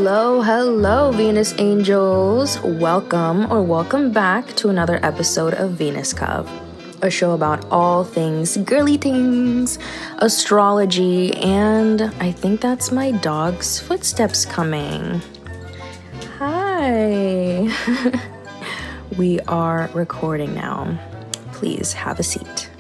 Hello, Venus Angels. Welcome back to another episode of Venus Cove, a show about all things girly things, astrology, and I think that's my dog's footsteps coming. Hi. We are recording now. Please have a seat.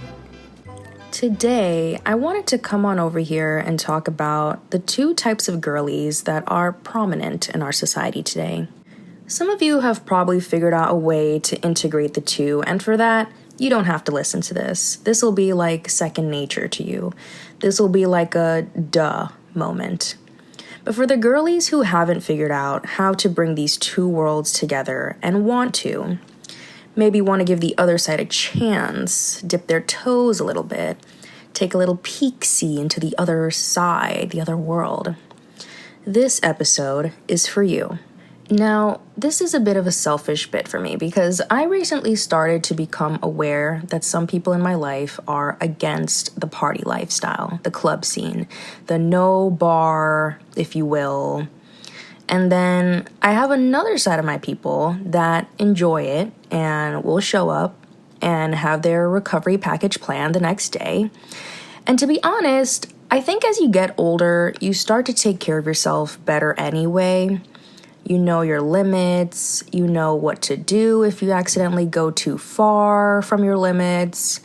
Today, I wanted to come on over here and talk about the two types of girlies that are prominent in our society today. Some of you have probably figured out a way to integrate the two, and for that, you don't have to listen to this. This will be like second nature to you. This will be like a duh moment. But for the girlies who haven't figured out how to bring these two worlds together and want to, maybe want to give the other side a chance, dip their toes a little bit, take a little peek-see into the other side, the other world. This episode is for you. Now, this is a bit of a selfish bit for me because I recently started to become aware that some people in my life are against the party lifestyle, the club scene, the no bar, if you will. And then I have another side of my people that enjoy it and will show up and have their recovery package planned the next day. And to be honest, I think as you get older, you start to take care of yourself better anyway. You know your limits, you know what to do if you accidentally go too far from your limits.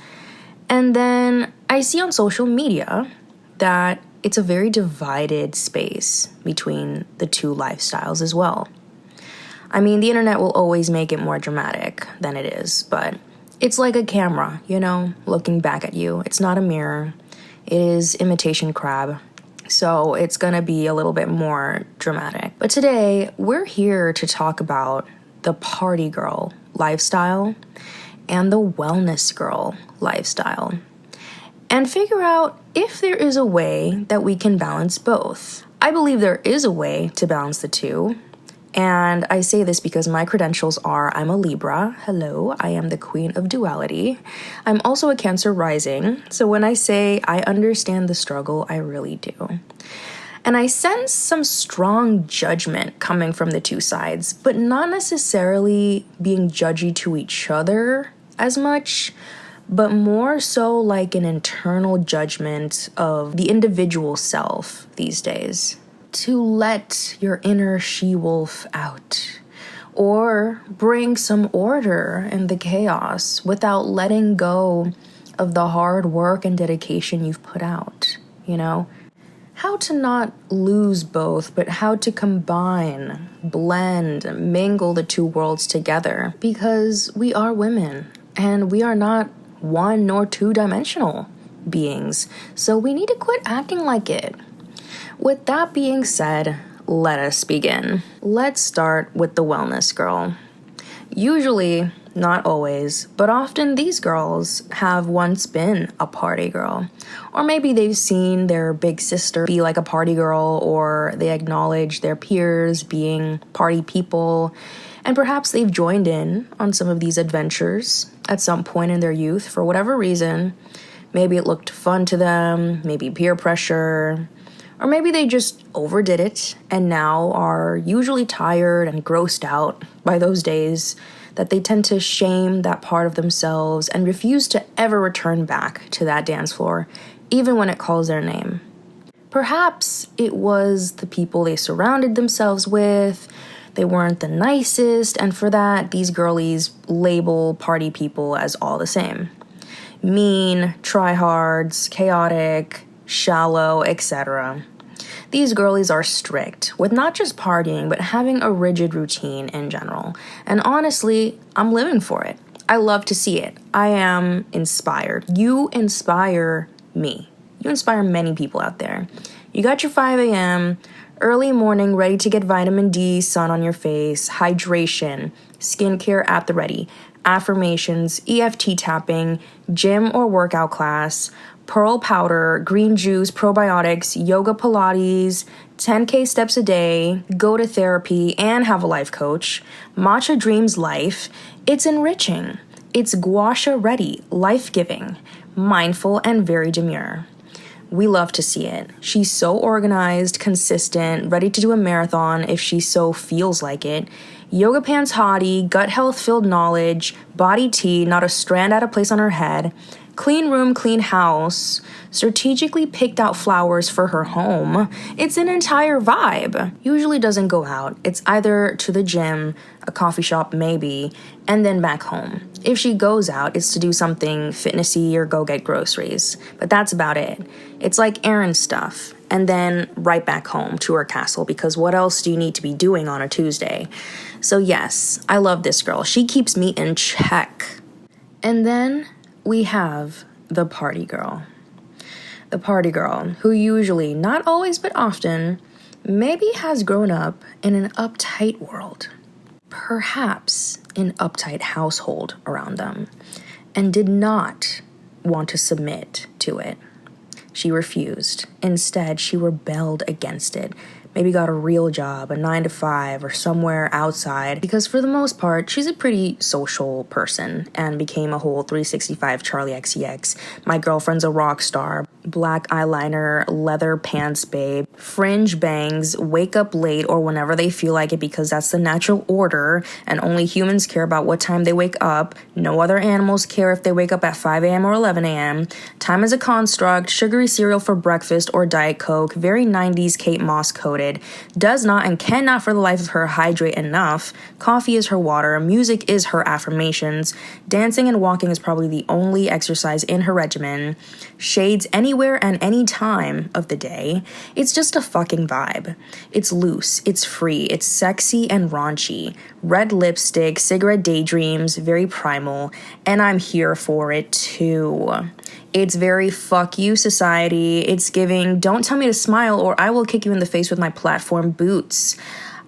And then I see on social media that it's a very divided space between the two lifestyles as well. I mean, the internet will always make it more dramatic than it is, but it's like a camera, looking back at you. It's not a mirror. It is imitation crab. So it's gonna be a little bit more dramatic. But today, we're here to talk about the party girl lifestyle and the wellness girl lifestyle, and figure out if there is a way that we can balance both. I believe there is a way to balance the two, and I say this because my credentials are I'm a Libra. Hello, I am the queen of duality. I'm also a Cancer rising, so when I say I understand the struggle, I really do. And I sense some strong judgment coming from the two sides, but not necessarily being judgy to each other as much, but more so like an internal judgment of the individual self these days. To let your inner she-wolf out, or bring some order in the chaos without letting go of the hard work and dedication you've put out, How to not lose both, but how to combine, blend, mingle the two worlds together, because we are women, and we are not one nor two-dimensional beings, so we need to quit acting like it. With that being said, let us begin. Let's start with the wellness girl. Usually, not always, but often these girls have once been a party girl. Or maybe they've seen their big sister be like a party girl, or they acknowledge their peers being party people, and perhaps they've joined in on some of these adventures at some point in their youth for whatever reason. Maybe it looked fun to them, maybe peer pressure, or maybe they just overdid it and now are usually tired and grossed out by those days that they tend to shame that part of themselves and refuse to ever return back to that dance floor, even when it calls their name. Perhaps it was the people they surrounded themselves with. They weren't the nicest, and for that, these girlies label party people as all the same. Mean, tryhards, chaotic, shallow, etc. These girlies are strict with not just partying, but having a rigid routine in general. And honestly, I'm living for it. I love to see it. I am inspired. You inspire me. You inspire many people out there. You got your 5 a.m., early morning, ready to get vitamin D, sun on your face, hydration, skincare at the ready, affirmations, EFT tapping, gym or workout class, pearl powder, green juice, probiotics, yoga, Pilates, 10K steps a day, go to therapy, and have a life coach. Matcha Dreams Life. It's enriching. It's gua sha ready, life-giving, mindful, and very demure. we love to see it. She's so organized, consistent, ready to do a marathon if she so feels like it. Yoga pants hottie, gut health filled knowledge, body tea, not a strand out of place on her head. Clean room, clean house, strategically picked out flowers for her home. It's an entire vibe. Usually doesn't go out. It's either to the gym, a coffee shop maybe, and then back home. If she goes out, it's to do something fitnessy or go get groceries. But that's about it. It's like errand stuff. And then right back home to her castle, because what else do you need to be doing on a Tuesday? So yes, I love this girl. She keeps me in check. And then we have the party girl. The party girl, who usually, not always but often, maybe has grown up in an uptight world. Perhaps an uptight household around them, and did not want to submit to it. She refused. Instead, she rebelled against it. Maybe got a real job, a 9-to-5, or somewhere outside, because for the most part, she's a pretty social person and became a whole 365 Charlie XCX. My girlfriend's a rock star, black eyeliner, leather pants babe, fringe bangs, wake up late or whenever they feel like it because that's the natural order and only humans care about what time they wake up. No other animals care if they wake up at 5 a.m. or 11 a.m. Time is a construct, sugary cereal for breakfast or Diet Coke, very 90s Kate Moss coded. Does not and cannot for the life of her hydrate enough. Coffee is her water. Music is her affirmations. Dancing and walking is probably the only exercise in her regimen. Shades anywhere and any time of the day. It's just a fucking vibe. It's loose. It's free. It's sexy and raunchy. Red lipstick, cigarette daydreams, very primal. And I'm here for it too. It's very fuck you society. It's giving don't tell me to smile or I will kick you in the face with my platform boots.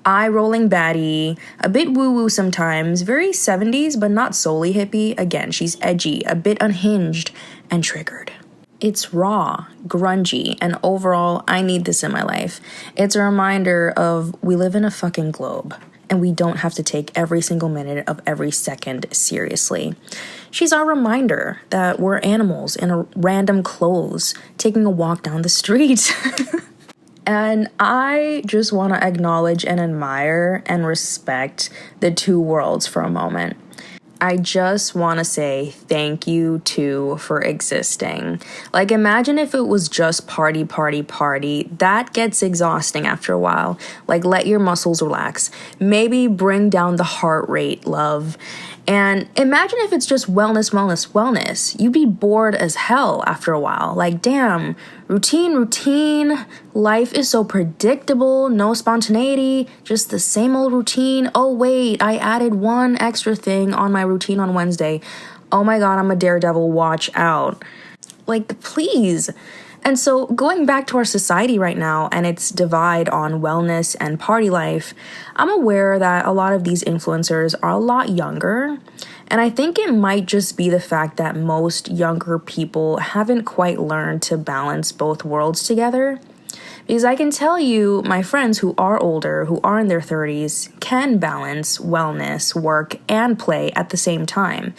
Eye-rolling baddie, a bit woo-woo sometimes, very 70s but not solely hippie. Again, she's edgy, a bit unhinged, and triggered. It's raw, grungy, and overall, I need this in my life. It's a reminder of we live in a fucking globe, and we don't have to take every single minute of every second seriously. She's our reminder that we're animals in a random clothes, taking a walk down the street. And I just want to acknowledge and admire and respect the two worlds for a moment. I just want to say thank you, too, for existing. Like, imagine if it was just party, party, party. That gets exhausting after a while. Like, let your muscles relax. Maybe bring down the heart rate, love. And imagine if it's just wellness, wellness, wellness. You'd be bored as hell after a while. Like, damn, routine. Life is so predictable, no spontaneity, just the same old routine. Oh, wait, I added one extra thing on my routine on Wednesday. Oh my God, I'm a daredevil, watch out. Like, please. And so going back to our society right now and its divide on wellness and party life, I'm aware that a lot of these influencers are a lot younger. And I think it might just be the fact that most younger people haven't quite learned to balance both worlds together. Because I can tell you, my friends who are older, who are in their 30s, can balance wellness, work, and play at the same time.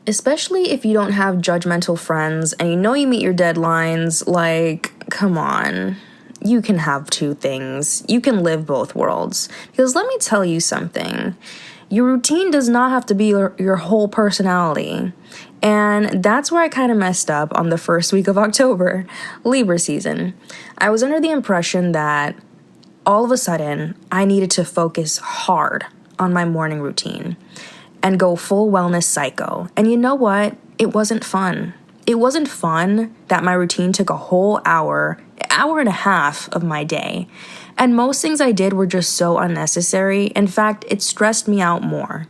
Especially if you don't have judgmental friends and you know you meet your deadlines, like, come on. You can have two things. You can live both worlds. Because let me tell you something. Your routine does not have to be your whole personality. And that's where I kind of messed up on the first week of October, Libra season. I was under the impression that all of a sudden I needed to focus hard on my morning routine and go full wellness psycho. And you know what? It wasn't fun. It wasn't fun that my routine took a whole hour and a half of my day. And most things I did were just so unnecessary. In fact, it stressed me out more.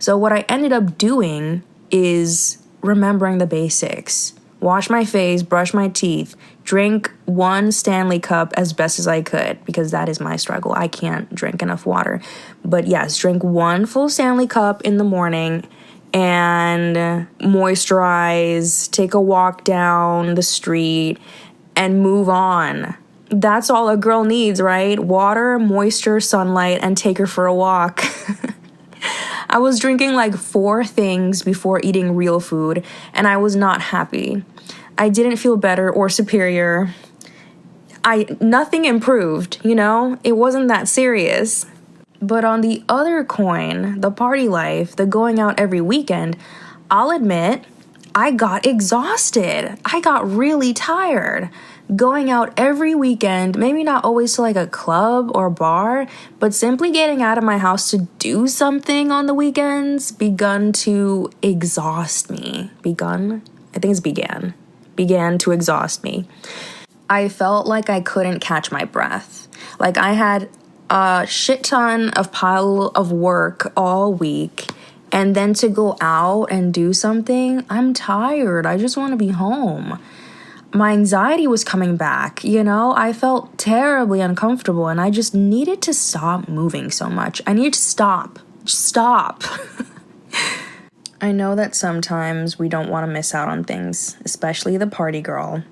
So what I ended up doing is remembering the basics. Wash my face, brush my teeth, drink one Stanley Cup as best as I could, because that is my struggle. I can't drink enough water. But yes, drink one full Stanley Cup in the morning and moisturize, take a walk down the street, and move on. That's all a girl needs, right? Water, moisture, sunlight, and take her for a walk. I was drinking like 4 things before eating real food, and I was not happy. I didn't feel better or superior. Nothing improved, you know? It wasn't that serious. But on the other coin, the party life, the going out every weekend, I'll admit, I got exhausted. I got really tired. Going out every weekend, maybe not always to like a club or bar, but simply getting out of my house to do something on the weekends began to exhaust me. Began to exhaust me. I felt like I couldn't catch my breath. Like I had a shit ton of pile of work all week, and then to go out and do something, I'm tired. I just want to be home. My anxiety was coming back, you know? I felt terribly uncomfortable, and I just needed to stop moving so much. I needed to stop. Just stop. I know that sometimes we don't want to miss out on things, especially the party girl,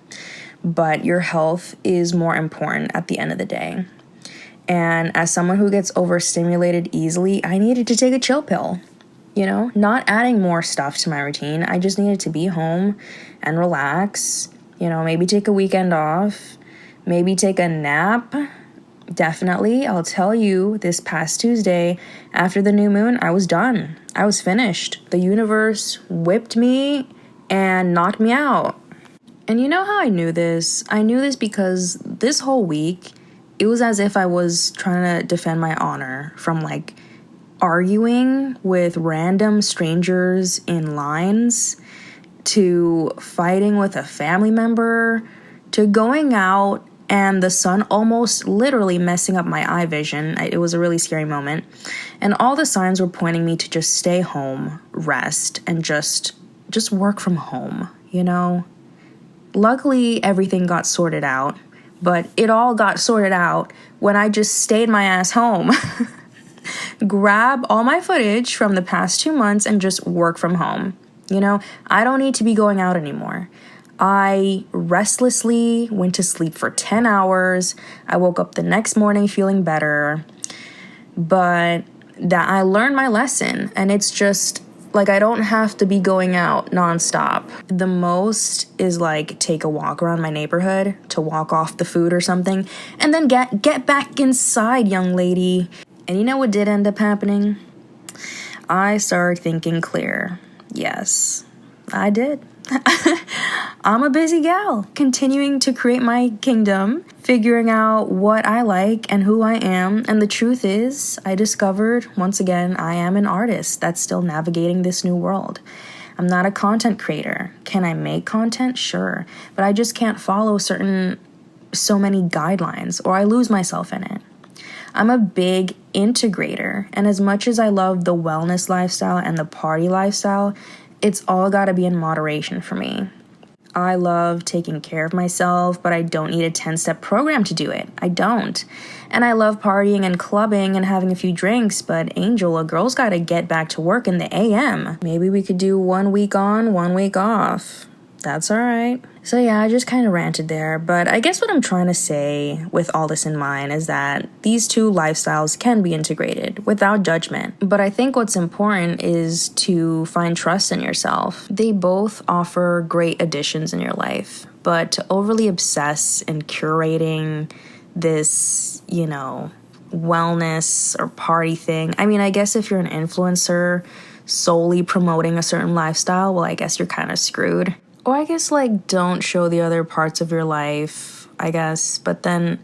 but your health is more important at the end of the day. And as someone who gets overstimulated easily, I needed to take a chill pill. You know, not adding more stuff to my routine. I just needed to be home and relax. You know, maybe take a weekend off. Maybe take a nap. Definitely, I'll tell you, this past Tuesday, after the new moon, I was done. I was finished. The universe whipped me and knocked me out. And you know how I knew this? I knew this because this whole week, it was as if I was trying to defend my honor from like arguing with random strangers in lines, to fighting with a family member, to going out and the sun almost literally messing up my eye vision. It was a really scary moment. And all the signs were pointing me to just stay home, rest, and just work from home, you know? Luckily, everything got sorted out, but it all got sorted out when I just stayed my ass home. Grab all my footage from the past 2 months and just work from home. You know, I don't need to be going out anymore. I restlessly went to sleep for 10 hours. I woke up the next morning feeling better. But that I learned my lesson, and it's just like I don't have to be going out nonstop. The most is like take a walk around my neighborhood to walk off the food or something, and then get back inside, young lady. And you know what did end up happening? I started thinking clear. Yes, I did. I'm a busy gal, continuing to create my kingdom, figuring out what I like and who I am. And the truth is, I discovered, once again, I am an artist that's still navigating this new world. I'm not a content creator. Can I make content? Sure. But I just can't follow so many guidelines, or I lose myself in it. I'm a big integrator, and as much as I love the wellness lifestyle and the party lifestyle, it's all gotta be in moderation for me. I love taking care of myself, but I don't need a 10-step program to do it. I don't. And I love partying and clubbing and having a few drinks, but Angel, a girl's gotta get back to work in the AM. Maybe we could do 1 week on, 1 week off. That's all right. So yeah, I just kind of ranted there, but I guess what I'm trying to say with all this in mind is that these two lifestyles can be integrated without judgment. But I think what's important is to find trust in yourself. They both offer great additions in your life, but to overly obsess in curating this, you know, wellness or party thing. I mean, I guess if you're an influencer solely promoting a certain lifestyle, well, I guess you're kind of screwed. Or I guess, like, don't show the other parts of your life, I guess. But then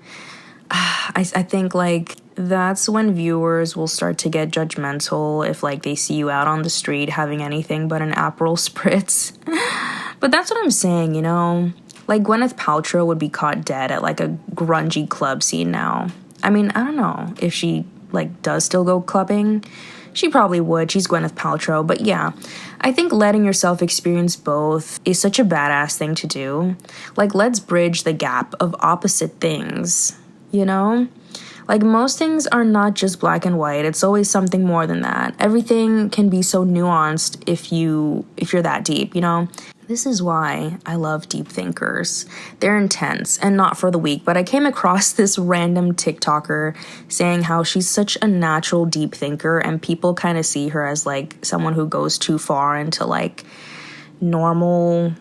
I think, like, that's when viewers will start to get judgmental if, like, they see you out on the street having anything but an Aperol Spritz. But that's what I'm saying, you know? Like, Gwyneth Paltrow would be caught dead at, like, a grungy club scene now. I mean, I don't know if she, like, does still go clubbing. She probably would. She's Gwyneth Paltrow. But yeah, I think letting yourself experience both is such a badass thing to do. Like, let's bridge the gap of opposite things, you know? Like, most things are not just black and white. It's always something more than that. Everything can be so nuanced if you're that deep, you know? This is why I love deep thinkers. They're intense and not for the weak, but I came across this random TikToker saying how she's such a natural deep thinker, and people kind of see her as like someone who goes too far into like normal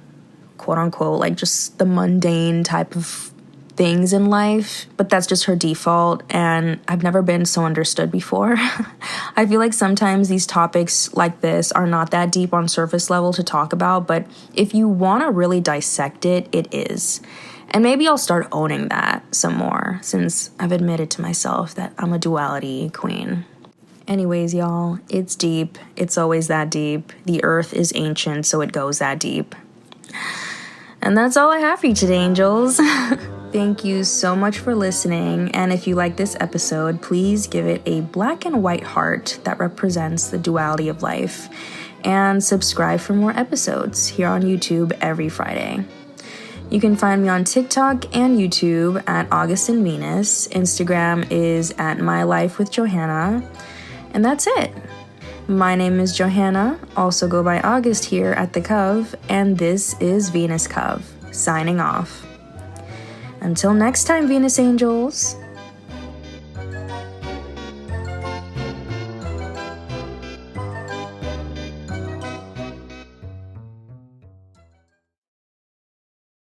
quote unquote, like just the mundane type of things in life, but that's just her default, and I've never been so understood before. I feel like sometimes these topics like this are not that deep on surface level to talk about, but if you want to really dissect it, it is. And maybe I'll start owning that some more, since I've admitted to myself that I'm a duality queen. Anyways, y'all, it's deep. It's always that deep. The earth is ancient, so it goes that deep. And that's all I have for you today, angels. Thank you so much for listening, and if you like this episode, please give it a black and white heart that represents the duality of life, and subscribe for more episodes here on YouTube every Friday. You can find me on TikTok and YouTube at August and Venus. Instagram is at My Life with Johanna, and that's it. My name is Johanna, also go by August here at the Cove, and this is Venus Cove, signing off. Until next time, Venus Angels.